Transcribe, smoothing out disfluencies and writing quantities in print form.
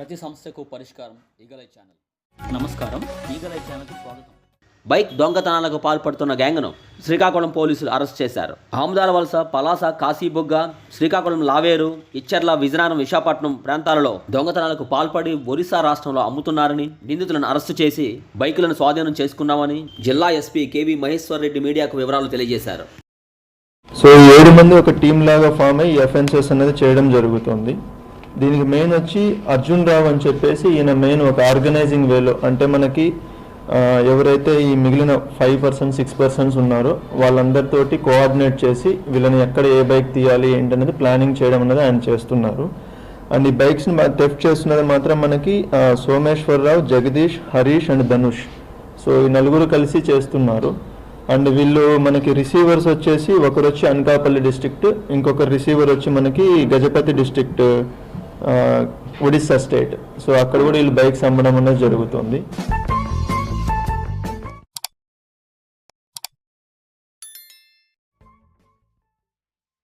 ప్రతి సమస్యకు పరిష్కారం ఈగలై ఛానల్. నమస్కారం, ఈగలై ఛానల్కి స్వాగతం. బైక్ దొంగతనాలకు పాల్పడుతున్న గ్యాంగ్ను శ్రీకాకుళం పోలీసులు అరెస్ట్ చేశారు. ఆముదాల వలస, పలాస, కాశీబుగ్గ, శ్రీకాకుళం, లావేరు, ఇచ్చర్ల, విజయనగరం, విశాఖపట్నం ప్రాంతాలలో దొంగతనాలకు పాల్పడి ఒరిస్సా రాష్ట్రంలో అమ్ముతున్నారని నిందితులను అరెస్టు చేసి బైకులను స్వాధీనం చేసుకున్నామని జిల్లా ఎస్పీ కేవీ మహేశ్వర్ రెడ్డి మీడియాకు వివరాలు తెలియజేశారు. సో 7 మంది ఒక టీం లాగా ఫామ్ అయ్యి ఎఫెన్సెస్ అనేది చేయడం జరుగుతుంది. దీనికి మెయిన్ వచ్చి అర్జున్ రావు అని చెప్పేసి ఈయన మెయిన్ ఒక ఆర్గనైజింగ్ వేలో, అంటే మనకి ఎవరైతే ఈ మిగిలిన 5%, 6% ఉన్నారో వాళ్ళందరితోటి కోఆర్డినేట్ చేసి వీళ్ళని ఎక్కడ ఏ బైక్ తీయాలి ఏంటనేది ప్లానింగ్ చేయడం అనేది ఆయన చేస్తున్నారు. అండ్ ఈ బైక్స్ని థెఫ్ట్ చేస్తున్నది మాత్రం మనకి సోమేశ్వరరావు, జగదీష్, హరీష్ అండ్ ధనుష్. సో ఈ నలుగురు కలిసి చేస్తున్నారు. అండ్ వీళ్ళు మనకి రిసీవర్స్ వచ్చేసి ఒకరు వచ్చి అనకాపల్లి డిస్ట్రిక్ట్, ఇంకొకరు రిసీవర్ వచ్చి మనకి Gajapati district, Odisha state. So అక్కడ కూడా వీళ్ళు బైక్స్ అమ్మడం అనేది జరుగుతుంది.